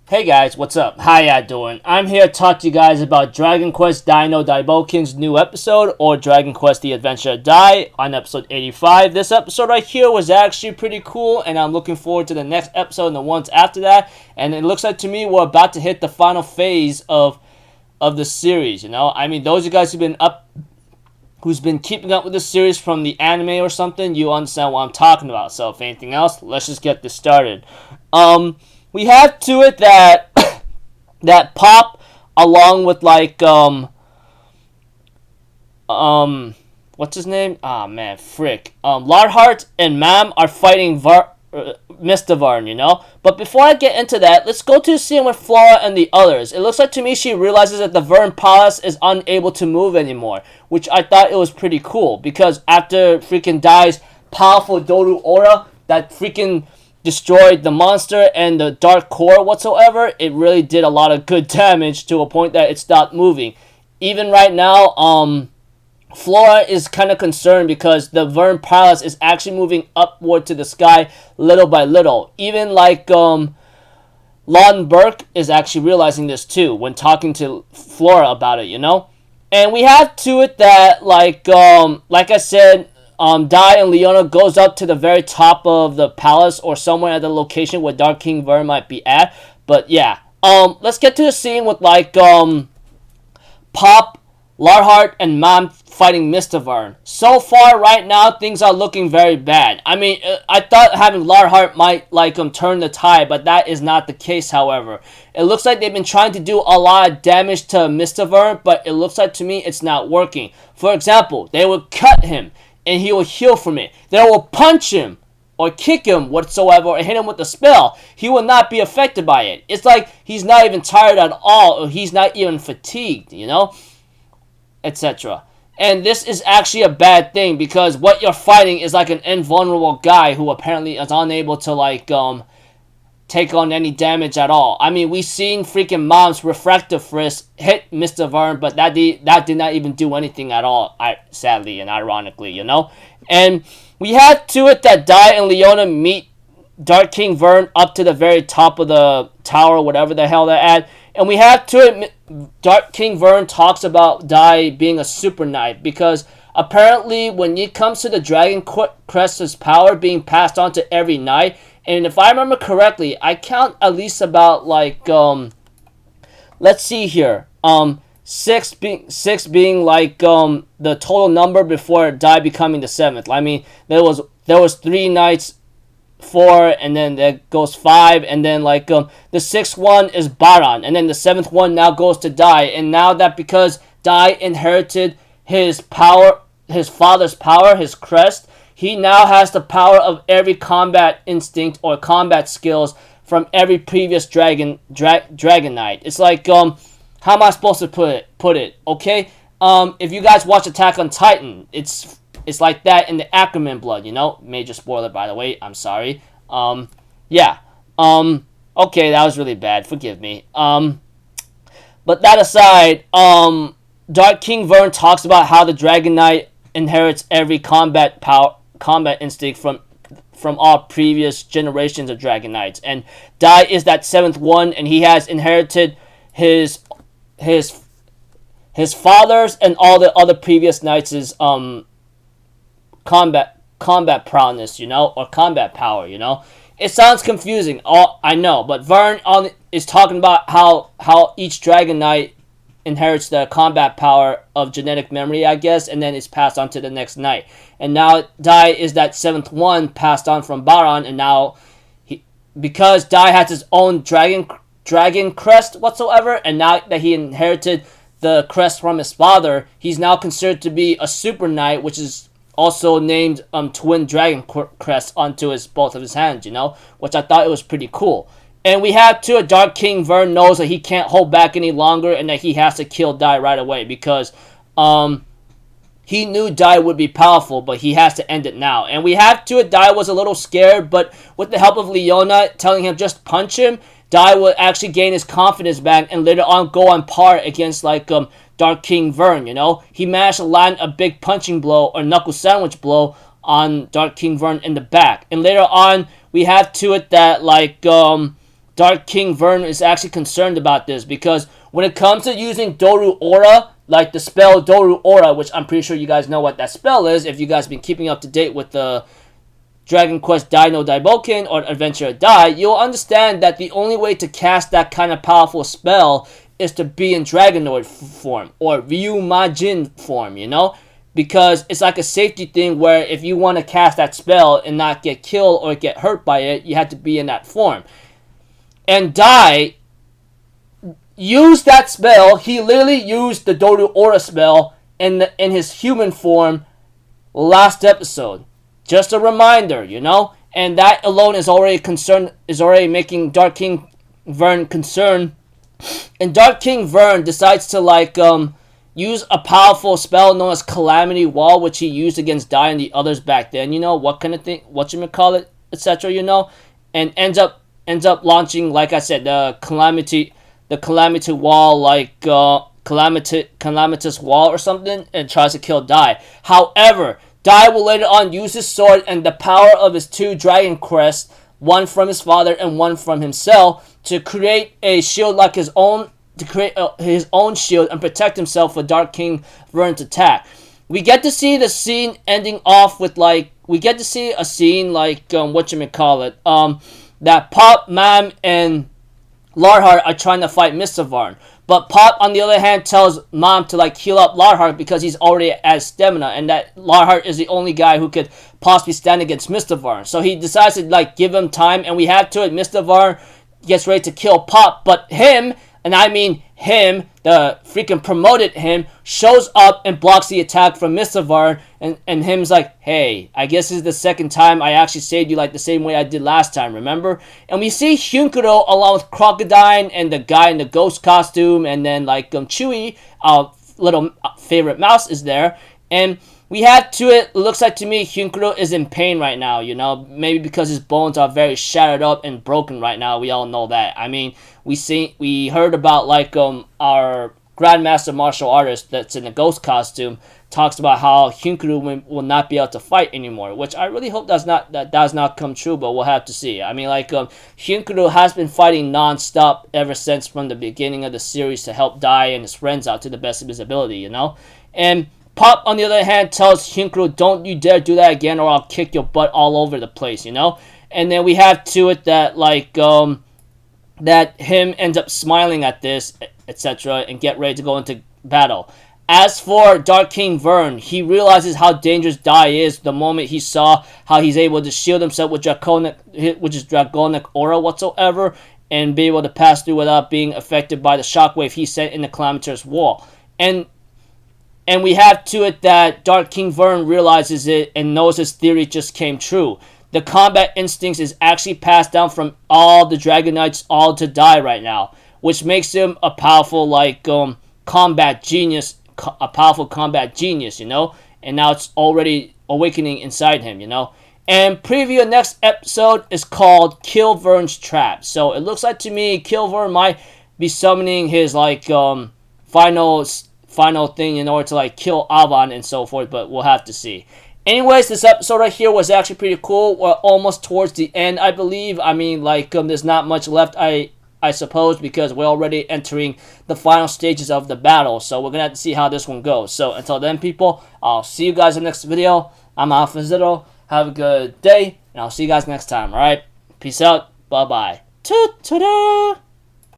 Hey guys, what's up? How ya doing? I'm here to talk to you guys about Dragon Quest Dai no Daibouken's new episode, or Dragon Quest The Adventure of Dai, on episode 85. This episode right here was actually pretty cool, and I'm looking forward to the next episode and the ones after that. And it looks like to me we're about to hit the final phase of the series, you know? I mean, those of you guys who's been keeping up with the series from the anime or something, you understand what I'm talking about. So if anything else, let's just get this started. We have to it that that Pop, along with what's his name? Ah man, frick. Larhart and Mam are fighting Mr. Vearn, you know? But before I get into that, let's go to the scene with Flora and the others. It looks like to me she realizes that the Vearn Palace is unable to move anymore, which I thought it was pretty cool, because after freaking Dai's powerful Doru aura that freaking destroyed the monster and the dark core whatsoever, it really did a lot of good damage to a point that it stopped moving. Even right now, Flora is kind of concerned because the Vearn Palace is actually moving upward to the sky little by little. Even Lon Burke is actually realizing this too when talking to Flora about it, you know? And we have to it that, like I said, Dai and Leona goes up to the very top of the palace or somewhere at the location where Dark King Vearn might be at. But yeah, let's get to the scene with Pop, Larhart, and Mom fighting Mr. Vearn. So far, right now, things are looking very bad. I mean, I thought having Larhart might turn the tide, but that is not the case. However, it looks like they've been trying to do a lot of damage to Mr. Vearn, but it looks like to me it's not working. For example, they would cut him and he will heal from it. They will punch him or kick him whatsoever or hit him with a spell. He will not be affected by it. It's like he's not even tired at all, or he's not even fatigued, you know, etc. And this is actually a bad thing, because what you're fighting is like an invulnerable guy who apparently is unable to take on any damage at all. I mean, we've seen freaking Mom's refractive fist hit Mr. Vearn, but that did not even do anything at all, sadly and ironically, you know? And we had to it that Dai and Leona meet Dark King Vearn up to the very top of the tower, whatever the hell they're at. And we have to it, Dark King Vearn talks about Dai being a super knight, because apparently when it comes to the Dragon Crest's power being passed on to every knight, and if I remember correctly, I count at least about let's see here, six being the total number before Dai becoming the seventh. I mean, there was 3 knights, 4, and then there goes 5, and then the 6th one is Vearn, and then the 7th one now goes to Dai. And now that because Dai inherited his power, his father's power, his crest, he now has the power of every combat instinct or combat skills from every previous dragon knight. It's like, how am I supposed to put it? Okay, if you guys watch Attack on Titan, it's like that in the Ackerman blood, you know. Major spoiler, by the way. I'm sorry. Yeah. Okay, that was really bad. Forgive me. But that aside, Dark King Vearn talks about how the Dragon Knight inherits every combat instinct from all previous generations of Dragon Knights, and Dai is that 7th one, and he has inherited his father's and all the other previous knights' combat prowess, you know, or combat power, you know. It sounds confusing, I know, but Vearn is talking about how each Dragon Knight inherits the combat power of genetic memory, I guess, and then it's passed on to the next knight. And now Dai is that 7th one passed on from Vearn, and now because Dai has his own dragon crest whatsoever, and now that he inherited the crest from his father, he's now considered to be a super knight, which is also named Twin Dragon Crest onto both of his hands, you know, which I thought it was pretty cool. And we have to Dark King Vearn knows that he can't hold back any longer, and that he has to kill Dai right away, because he knew Dai would be powerful, but he has to end it now. And we have to Dai was a little scared, but with the help of Leona telling him just punch him, Dai will actually gain his confidence back and later on go on par against Dark King Vearn, you know. He managed to land a big punching blow or knuckle sandwich blow on Dark King Vearn in the back. And later on, we have to it that Dark King Vearn is actually concerned about this, because when it comes to using Doru Aura, like the spell Doru Aura, which I'm pretty sure you guys know what that spell is if you guys have been keeping up to date with the Dragon Quest Dai no Daibouken or Adventure of Dai, you'll understand that the only way to cast that kind of powerful spell is to be in Dragonoid form or Ryumajin form, you know? Because it's like a safety thing where if you want to cast that spell and not get killed or get hurt by it, you have to be in that form. And Dai used that spell. He literally used the Doru Aura spell in his human form last episode. Just a reminder, you know? And that alone is already making Dark King Vearn concerned. And Dark King Vearn decides to use a powerful spell known as Calamity Wall, which he used against Dai and the others back then, you know, what kind of thing, whatchamacallit, etc., you know, and ends up launching, like I said, the Calamity Wall, like Calamitous Wall or something, and tries to kill Dai. However, Dai will later on use his sword and the power of his 2 Dragon Crests, one from his father and one from himself, to create a shield like his own, to create his own shield and protect himself for Dark King Vearn's attack. We get to see the scene ending off with that Pop, Mam, and Larhart are trying to fight Mr. Vearn. But Pop, on the other hand, tells Mom to heal up Larhart because he's already at stamina, and that Larhart is the only guy who could possibly stand against Mr. Vearn. So he decides to give him time, and we have to it. Mr. Vearn gets ready to kill Pop, but him, and I mean him, the freaking promoted him, shows up and blocks the attack from Mr. Vearn, and him's like, hey, I guess this is the second time I actually saved you the same way I did last time, remember? And we see Hyunkuro along with Crocodile and the guy in the ghost costume, and then Chewie, our little favorite mouse, is there, and we had to it. Looks like to me Hyunkuro is in pain right now, you know, maybe because his bones are very shattered up and broken right now. We all know that. I mean, we heard about our Grandmaster Martial Artist that's in the ghost costume talks about how Hyunkuro will not be able to fight anymore, which I really hope that does not come true, but we'll have to see. I mean, Hyunkuro has been fighting non-stop ever since from the beginning of the series to help Dai and his friends out to the best of his ability, you know? And Pop, on the other hand, tells Hyunkuro, don't you dare do that again or I'll kick your butt all over the place, you know? And then we have to it that, that him ends up smiling at this, etc., and get ready to go into battle. As for Dark King Vearn, he realizes how dangerous Dai is the moment he saw how he's able to shield himself with Draconic Aura whatsoever, and be able to pass through without being affected by the shockwave he sent in the Calamitous Wall. And we have to it that Dark King Vearn realizes it and knows his theory just came true. The combat instincts is actually passed down from all the Dragonites all to Dai right now, which makes him a powerful combat genius, you know. And now it's already awakening inside him, you know. And preview next episode is called Kill Vearn's Trap. So it looks like to me Kill Vearn might be summoning his final thing in order to kill Avon and so forth, but we'll have to see. Anyways, this episode right here was actually pretty cool. We're almost towards the end, I believe. I mean, there's not much left, I suppose, because we're already entering the final stages of the battle. So we're gonna have to see how this one goes. So until then, people, I'll see you guys in the next video. I'm Alpha Zero. Have a good day, and I'll see you guys next time. All right, peace out. Bye bye. Ta-ta-da!